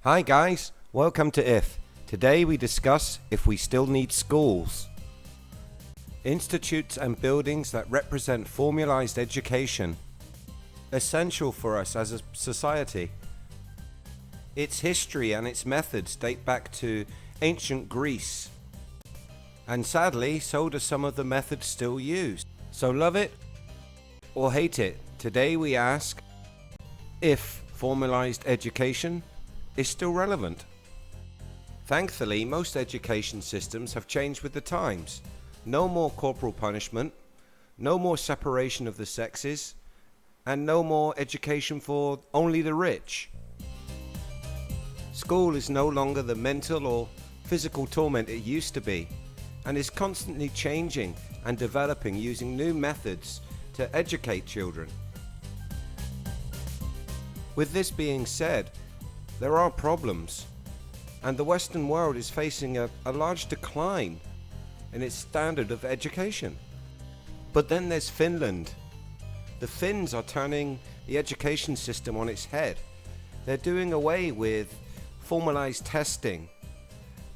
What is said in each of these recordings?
Hi guys, welcome to IF. Today we discuss if we still need schools. Institutes and buildings that represent formalized education. Essential for us as a society. Its history and its methods date back to ancient Greece. And sadly, so do some of the methods still used. So love it or hate it. Today we ask if formalized education is still relevant. Thankfully, most education systems have changed with the times. No more corporal punishment, no more separation of the sexes, and no more education for only the rich. School is no longer the mental or physical torment it used to be, and is constantly changing and developing using new methods to educate children. With this being said, there are problems, and the Western world is facing a large decline in its standard of education. But then there's Finland. The Finns are turning the education system on its head. They're doing away with formalized testing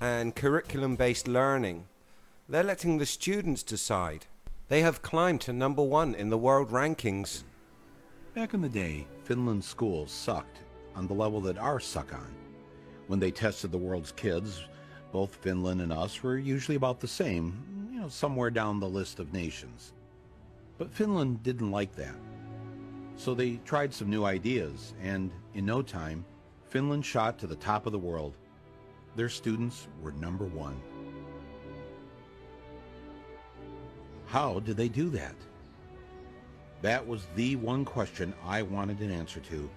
and curriculum-based learning. They're letting the students decide. They have climbed to number 1 in the world rankings. Back in the day, Finland's schools sucked on the level that ours suck on. When they tested the world's kids, both Finland and us were usually about the same, somewhere down the list of nations. But Finland didn't like that. So they tried some new ideas, and in no time, Finland shot to the top of the world. Their students were number 1. How did they do that? That was the one question I wanted an answer to,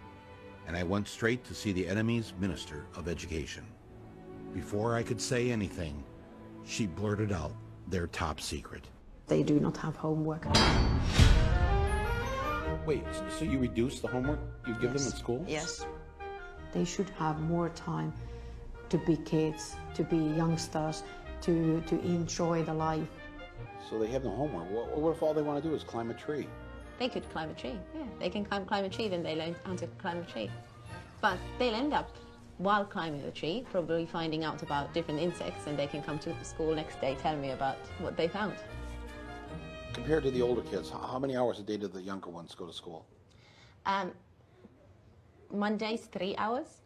and I went straight to see the enemy's Minister of Education. Before I could say anything, she blurted out their top secret. They do not have homework. Wait, so you reduce the homework you give them at school? Yes. They should have more time to be kids, to be youngsters, to enjoy the life. So they have no homework. What if all they want to do is climb a tree? They could climb a tree, yeah. They can climb a tree, then they learn how to climb a tree. But they'll end up, while climbing the tree, probably finding out about different insects, and they can come to the school next day, tell me about what they found. Compared to the older kids, how many hours a day do the younger ones go to school? Mondays, 3 hours.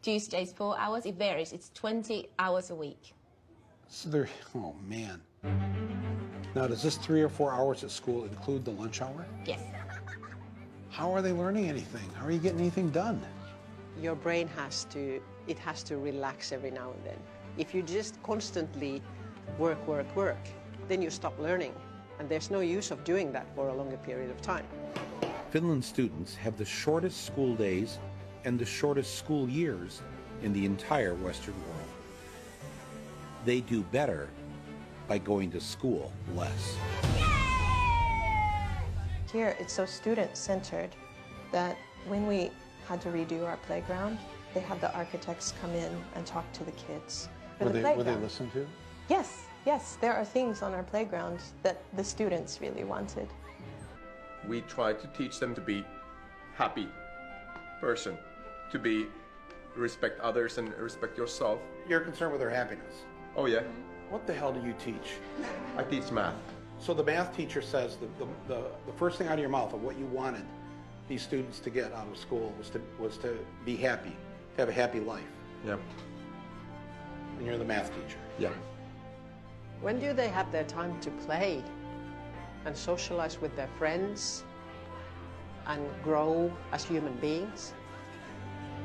Tuesdays, 4 hours. It varies. It's 20 hours a week. So oh man. Now, does this 3 or 4 hours at school include the lunch hour? Yes. How are they learning anything? How are you getting anything done? Your brain has to relax every now and then. If you just constantly work, then you stop learning. And there's no use of doing that for a longer period of time. Finland students have the shortest school days and the shortest school years in the entire Western world. They do better by going to school less. Here, it's so student-centered that when we had to redo our playground, they had the architects come in and talk to the kids. Were they listened to? Yes, there are things on our playground that the students really wanted. We try to teach them to be happy person, to respect others and respect yourself. You're concerned with their happiness. Oh yeah. What the hell do you teach? I teach math. So the math teacher says the first thing out of your mouth of what you wanted these students to get out of school was to be happy, to have a happy life. Yeah. And you're the math teacher. Yeah. When do they have their time to play and socialize with their friends and grow as human beings?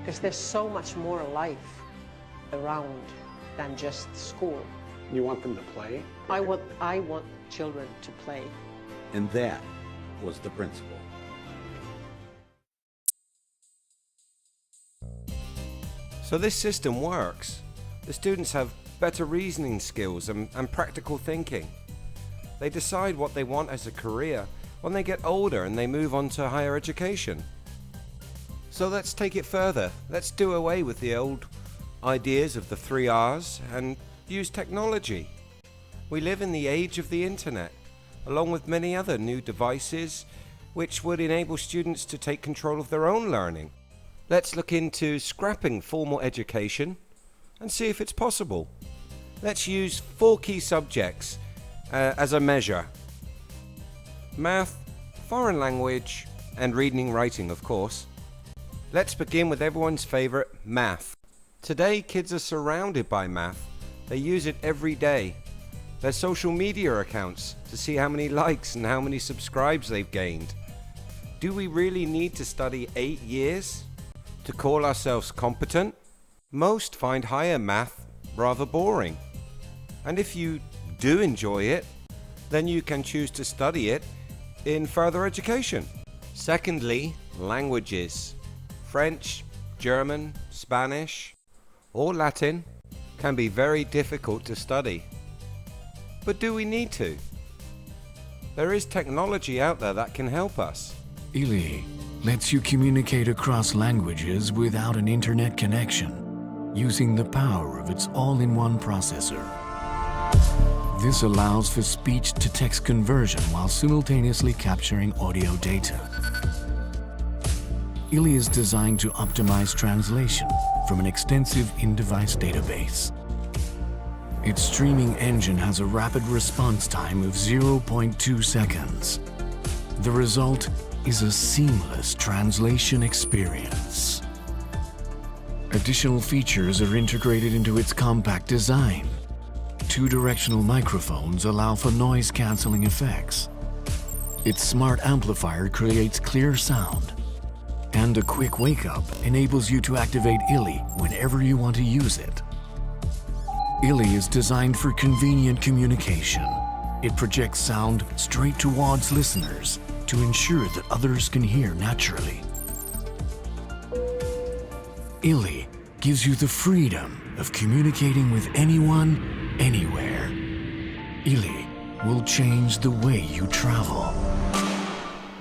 Because there's so much more life around than just school. You want them to play? I want children to play. And that was the principle. So this system works. The students have better reasoning skills and practical thinking. They decide what they want as a career when they get older and they move on to higher education. So let's take it further. Let's do away with the old ideas of the 3 R's and use technology. We live in the age of the internet, along with many other new devices which would enable students to take control of their own learning. Let's look into scrapping formal education and see if it's possible. Let's use 4 key subjects as a measure. Math, foreign language, and reading and writing, of course. Let's begin with everyone's favorite, math. Today, kids are surrounded by math. They use it every day. Their social media accounts to see how many likes and how many subscribes they've gained. Do we really need to study 8 years to call ourselves competent? Most find higher math rather boring. And if you do enjoy it, then you can choose to study it in further education. Secondly, languages. French, German, Spanish, or Latin can be very difficult to study. But do we need to? There is technology out there that can help us. ILI lets you communicate across languages without an internet connection, using the power of its all-in-one processor. This allows for speech-to-text conversion while simultaneously capturing audio data. ILI is designed to optimize translation from an extensive in-device database. Its streaming engine has a rapid response time of 0.2 seconds. The result is a seamless translation experience. Additional features are integrated into its compact design. 2-directional microphones allow for noise-canceling effects. Its smart amplifier creates clear sound. And a quick wake-up enables you to activate ILI whenever you want to use it. ILI is designed for convenient communication. It projects sound straight towards listeners to ensure that others can hear naturally. ILI gives you the freedom of communicating with anyone, anywhere. ILI will change the way you travel.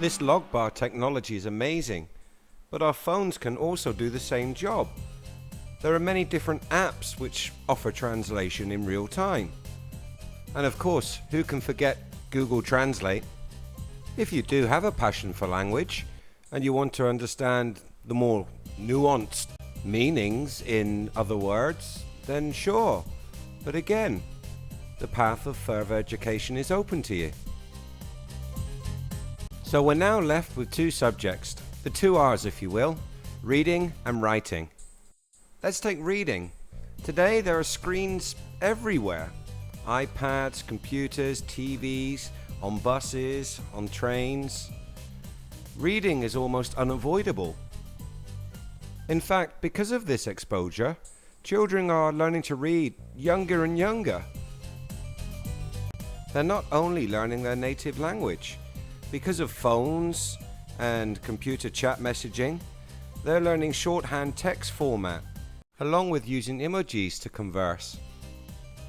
This log bar technology is amazing, but our phones can also do the same job. There are many different apps which offer translation in real time. And of course, who can forget Google Translate? If you do have a passion for language and you want to understand the more nuanced meanings in other words, then sure. But again, the path of further education is open to you. So we're now left with 2 subjects, the 2 R's if you will, reading and writing. Let's take reading. Today there are screens everywhere. iPads, computers, TVs, on buses, on trains. Reading is almost unavoidable. In fact, because of this exposure, children are learning to read younger and younger. They're not only learning their native language. Because of phones and computer chat messaging, they're learning shorthand text format, along with using emojis to converse.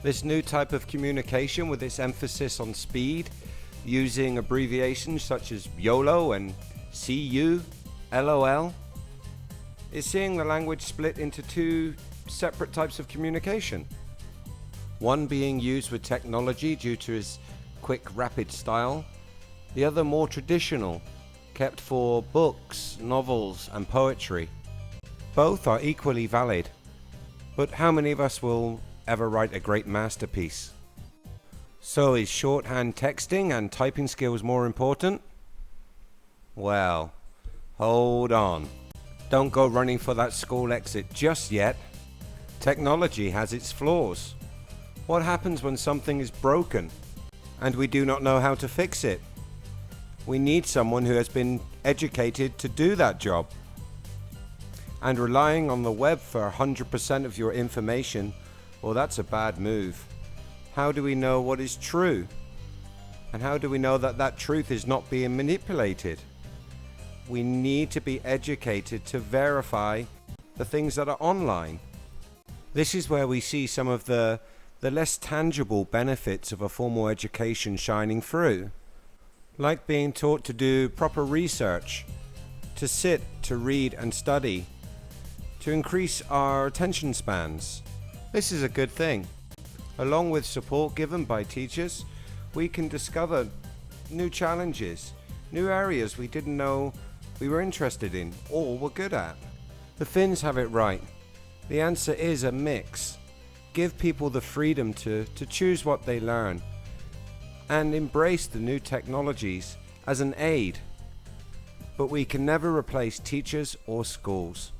This new type of communication, with its emphasis on speed, using abbreviations such as YOLO and CU, LOL, is seeing the language split into 2 separate types of communication. One being used with technology due to its quick, rapid style, the other more traditional, kept for books, novels, and poetry. Both are equally valid, but how many of us will ever write a great masterpiece? So is shorthand texting and typing skills more important? Well, hold on. Don't go running for that school exit just yet. Technology has its flaws. What happens when something is broken and we do not know how to fix it? We need someone who has been educated to do that job. And relying on the web for 100% of your information, well, that's a bad move. How do we know what is true? And how do we know that that truth is not being manipulated? We need to be educated to verify the things that are online. This is where we see some of the less tangible benefits of a formal education shining through. Like being taught to do proper research, to sit, to read and study, to increase our attention spans. This is a good thing. Along with support given by teachers, we can discover new challenges, new areas we didn't know we were interested in or were good at. The Finns have it right. The answer is a mix. Give people the freedom to choose what they learn and embrace the new technologies as an aid. But we can never replace teachers or schools.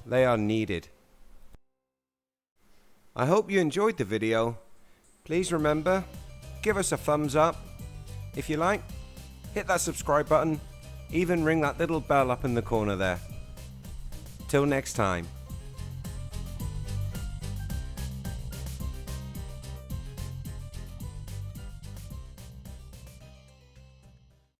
They are needed. I hope you enjoyed the video. Please remember, give us a thumbs up. If you like, hit that subscribe button, even ring that little bell up in the corner there. Till next time.